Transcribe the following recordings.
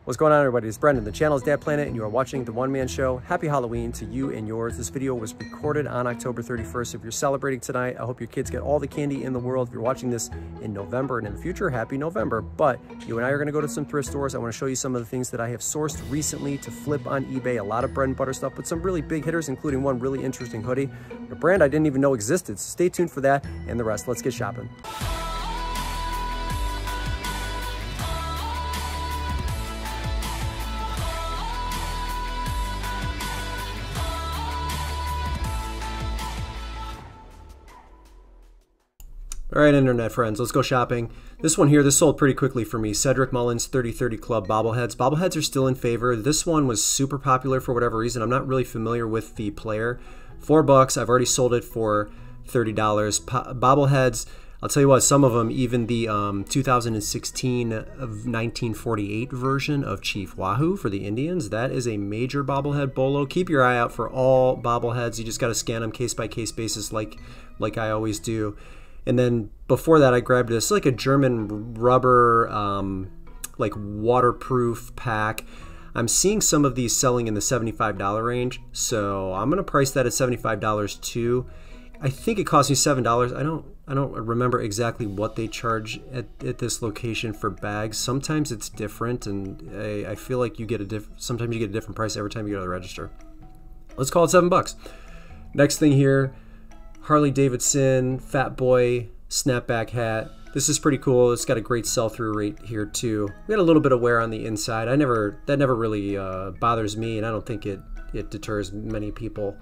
What's going on, everybody? It's Brendan. The channel is Dad Planet, and you are watching The One Man Show. Happy Halloween to you and yours. This video was recorded on October 31st. If you're celebrating tonight, I hope your kids get all the candy in the world. If you're watching this in November and in the future, happy November. But you and I are going to go to some thrift stores. I want to show you some of the things that I have sourced recently to flip on eBay. A lot of bread and butter stuff, but some really big hitters, including one really interesting hoodie, a brand I didn't even know existed. So stay tuned for that and the rest. Let's get shopping. All right, internet friends, let's go shopping. This one here, this sold pretty quickly for me. Cedric Mullins 3030 Club bobbleheads. Bobbleheads are still in favor. This one was super popular for whatever reason. I'm not really familiar with the player. $4, I've already sold it for $30. Bobbleheads, I'll tell you what, some of them, even the 2016 of 1948 version of Chief Wahoo for the Indians, that is a major bobblehead bolo. Keep your eye out for all bobbleheads. You just got to scan them case by case basis like I always do. And then before that, I grabbed this like a German rubber, like waterproof pack. I'm seeing some of these selling in the $75 range, so I'm gonna price that at $75 too. I think it cost me $7. I don't remember exactly what they charge at this location for bags. Sometimes it's different, and I feel like you get sometimes you get a different price every time you go to the register. Let's call it $7. Next thing here. Harley Davidson Fat Boy snapback hat. This is pretty cool. It's got a great sell-through rate here too. We got a little bit of wear on the inside. That never really bothers me, and I don't think it deters many people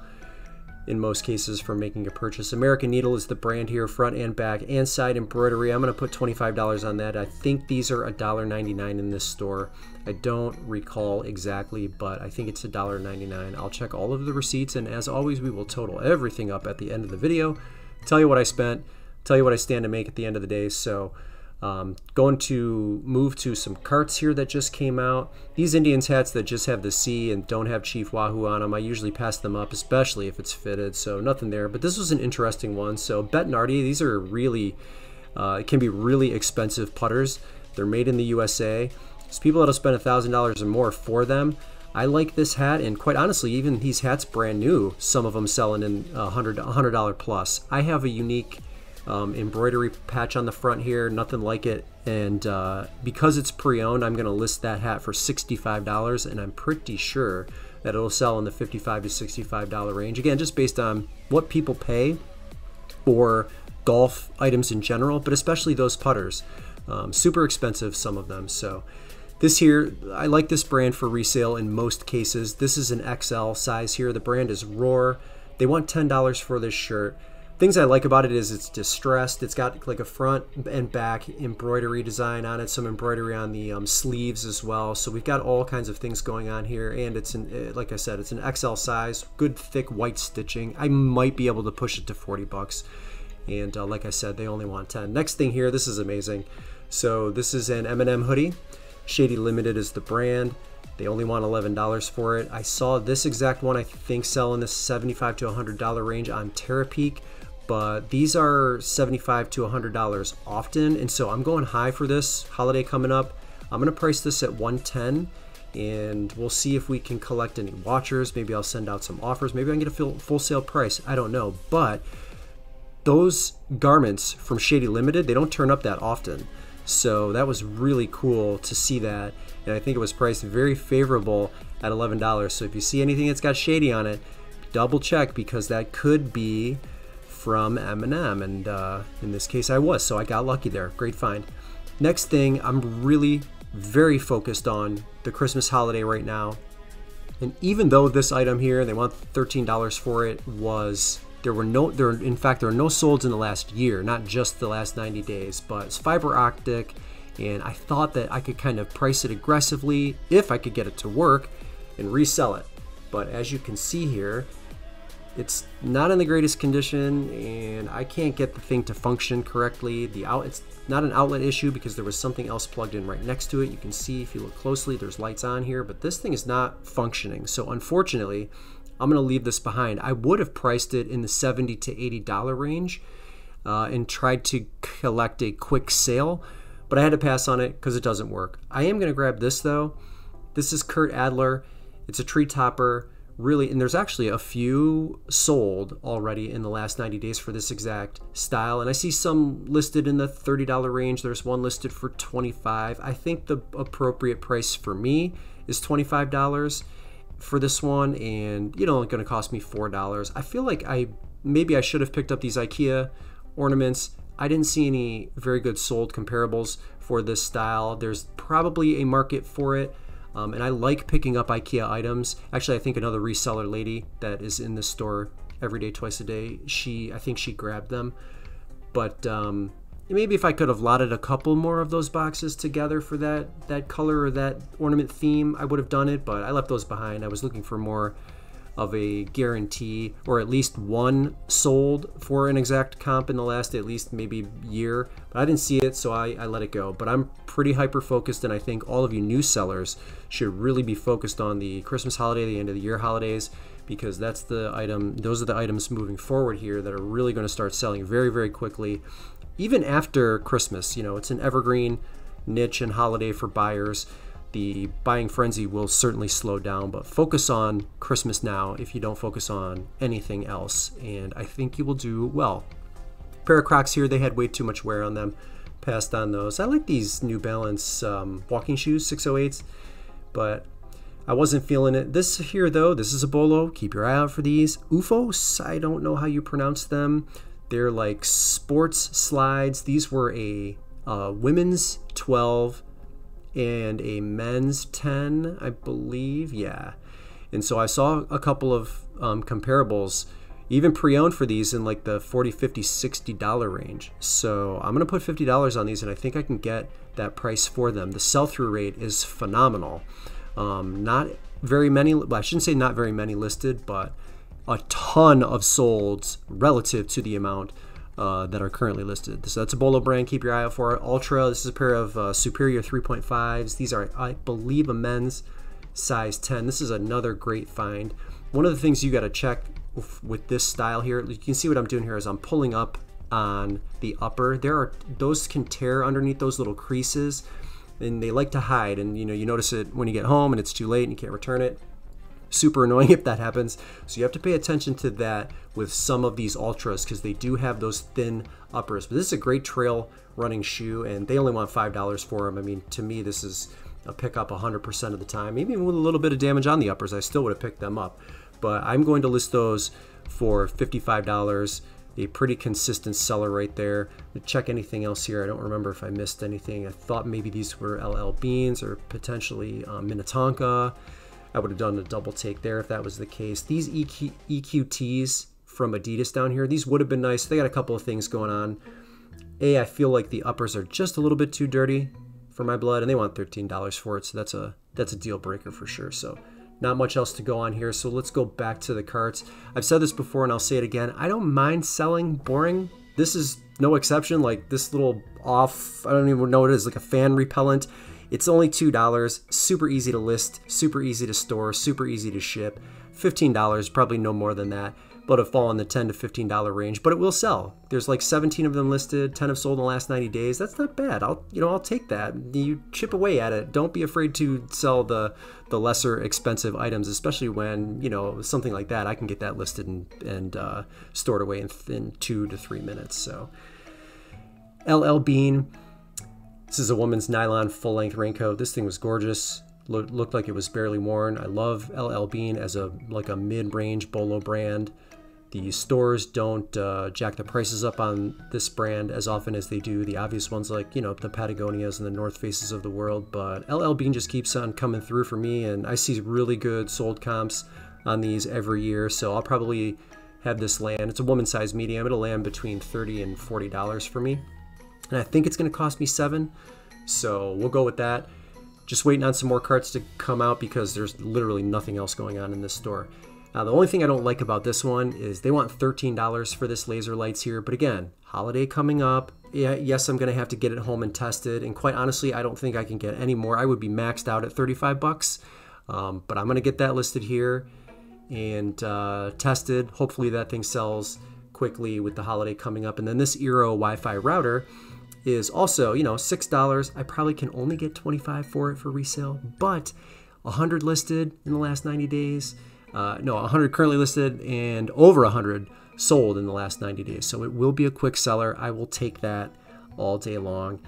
in most cases from making a purchase. American Needle is the brand here, front and back and side embroidery. I'm gonna put $25 on that. I think these are $1.99 in this store. I don't recall exactly, but I think it's $1.99. I'll check all of the receipts, and as always, we will total everything up at the end of the video, tell you what I spent, tell you what I stand to make at the end of the day. So going to move to some carts here that just came out. These Indians hats that just have the C and don't have Chief Wahoo on them, I usually pass them up, especially if it's fitted, so nothing there. But this was an interesting one. So Bettinardi, these are really, it can be really expensive putters. They're made in the USA. There's people that'll spend $1,000 or more for them. I like this hat, and quite honestly, even these hats brand new, some of them selling in $100 plus. I have a unique embroidery patch on the front here, nothing like it, and because it's pre-owned, I'm going to list that hat for $65, and I'm pretty sure that it'll sell in the $55 to $65 range. Again, just based on what people pay for golf items in general, but especially those putters. Super expensive, some of them. So this here, I like this brand for resale in most cases. This is an XL size here. The brand is Roar. They want $10 for this shirt. Things I like about it is it's distressed. It's got like a front and back embroidery design on it, some embroidery on the sleeves as well. So we've got all kinds of things going on here, and it's like I said, it's an XL size, good thick white stitching. I might be able to push it to $40, and like I said, they only want 10. Next thing here, this is amazing. So this is an M&M hoodie. Shady Limited is the brand. They only want $11 for it. I saw this exact one, I think, sell in the $75 to $100 range on Terapeak, but these are $75 to $100 often, and so I'm going high for this holiday coming up. I'm gonna price this at $110, and we'll see if we can collect any watchers. Maybe I'll send out some offers. Maybe I can get a full sale price. I don't know, but those garments from Shady Limited, they don't turn up that often. So that was really cool to see that, and I think it was priced very favorable at $11. So if you see anything that's got Shady on it, double check, because that could be from M&M, and in this case I was, so I got lucky there. Great find. Next thing, I'm really very focused on the Christmas holiday right now, and even though this item here, they want $13 for it, in fact there were no solds in the last year, not just the last 90 days, but it's fiber optic, and I thought that I could kind of price it aggressively if I could get it to work and resell it. But as you can see here, it's not in the greatest condition, and I can't get the thing to function correctly. It's not an outlet issue because there was something else plugged in right next to it. You can see if you look closely, there's lights on here, but this thing is not functioning. So unfortunately, I'm gonna leave this behind. I would have priced it in the $70 to $80 range and tried to collect a quick sale, but I had to pass on it because it doesn't work. I am gonna grab this though. This is Kurt Adler. It's a tree topper. Really, and there's actually a few sold already in the last 90 days for this exact style, and I see some listed in the $30 range. There's one listed for $25. I think the appropriate price for me is $25 for this one, and going to cost me $4. I feel like maybe I should have picked up these IKEA ornaments. I didn't see any very good sold comparables for this style. There's probably a market for it. And I like picking up IKEA items. Actually, I think another reseller lady that is in this store every day, twice a day, I think she grabbed them. But maybe if I could have lotted a couple more of those boxes together for that color or that ornament theme, I would have done it, but I left those behind. I was looking for more of a guarantee, or at least one sold for an exact comp in the last at least maybe year, but I didn't see it, so I let it go. But I'm pretty hyper focused, and I think all of you new sellers should really be focused on the Christmas holiday, the end of the year holidays, because those are the items moving forward here that are really going to start selling very, very quickly, even after Christmas. It's an evergreen niche and holiday for buyers. The buying frenzy will certainly slow down, but focus on Christmas now if you don't focus on anything else, and I think you will do well. Pair of Crocs here, they had way too much wear on them. Passed on those. I like these New Balance walking shoes, 608s, but I wasn't feeling it. This here though, this is a bolo. Keep your eye out for these. OOFOS, I don't know how you pronounce them. They're like sports slides. These were a women's 12 and a men's 10, I believe. Yeah. And so I saw a couple of comparables, even pre-owned for these, in like the $40, $50, $60 range. So I'm going to put $50 on these, and I think I can get that price for them. The sell-through rate is phenomenal. Not very many, well, I shouldn't say not very many listed, but a ton of solds relative to the amount that are currently listed. So that's a Bolo brand. Keep your eye out for it. Ultra, this is a pair of Superior 3.5s. These are, I believe, a men's size 10. This is another great find. One of the things you got to check with this style here, you can see what I'm doing here is I'm pulling up on the upper. Those can tear underneath those little creases, and they like to hide, and you notice it when you get home and it's too late and you can't return it. Super annoying if that happens. So you have to pay attention to that with some of these Ultras, because they do have those thin uppers. But this is a great trail running shoe, and they only want $5 for them. I mean, to me, this is a pickup 100% of the time. Even with a little bit of damage on the uppers, I still would have picked them up. But I'm going to list those for $55. A pretty consistent seller right there. Check anything else here. I don't remember if I missed anything. I thought maybe these were LL Beans or potentially Minnetonka. I would have done a double take there if that was the case. These EQTs from Adidas down here, these would have been nice. They got a couple of things going on. I feel like the uppers are just a little bit too dirty for my blood, and they want $13 for it, so that's a deal breaker for sure. So not much else to go on here, so let's go back to the carts. I've said this before and I'll say it again. I don't mind selling boring. This is no exception. Like this little I don't even know what it is, like a fan repellent. It's only $2, super easy to list, super easy to store, super easy to ship. $15, probably no more than that, but it'll fall in the $10 to $15 range, but it will sell. There's like 17 of them listed, 10 have sold in the last 90 days. That's not bad. I'll take that. You chip away at it. Don't be afraid to sell the lesser expensive items, especially when, something like that, I can get that listed and stored away in 2 to 3 minutes. So LL Bean. This is a woman's nylon full-length raincoat. This thing was gorgeous. Looked like it was barely worn. I love LL Bean as a mid-range bolo brand. The stores don't jack the prices up on this brand as often as they do the obvious ones like, the Patagonias and the North Faces of the world. But LL Bean just keeps on coming through for me, and I see really good sold comps on these every year. So I'll probably have this land. It's a woman's size medium. It'll land between $30 and $40 for me. And I think it's going to cost me $7, so we'll go with that. Just waiting on some more carts to come out because there's literally nothing else going on in this store. Now, the only thing I don't like about this one is they want $13 for this laser lights here. But again, holiday coming up. Yeah, yes, I'm going to have to get it home and tested. And quite honestly, I don't think I can get any more. I would be maxed out at $35. But I'm going to get that listed here and tested. Hopefully that thing sells quickly with the holiday coming up. And then this Eero Wi-Fi router is also, $6. I probably can only get $25 for it for resale, but 100 listed in the last 90 days. No, 100 currently listed and over 100 sold in the last 90 days. So it will be a quick seller. I will take that all day long.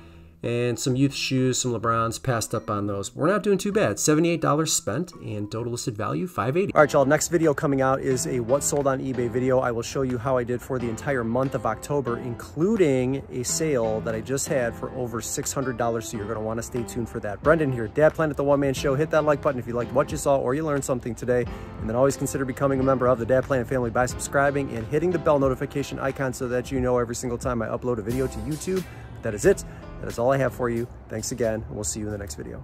And some youth shoes, some LeBrons, passed up on those. We're not doing too bad. $78 spent and total listed value $580. All right, y'all, next video coming out is a what sold on eBay video. I will show you how I did for the entire month of October, including a sale that I just had for over $600. So you're gonna wanna stay tuned for that. Brendan here, Dad Planet, the One Man Show. Hit that like button if you liked what you saw or you learned something today. And then always consider becoming a member of the Dad Planet family by subscribing and hitting the bell notification icon so that you know every single time I upload a video to YouTube. That is it. That is all I have for you. Thanks again, and we'll see you in the next video.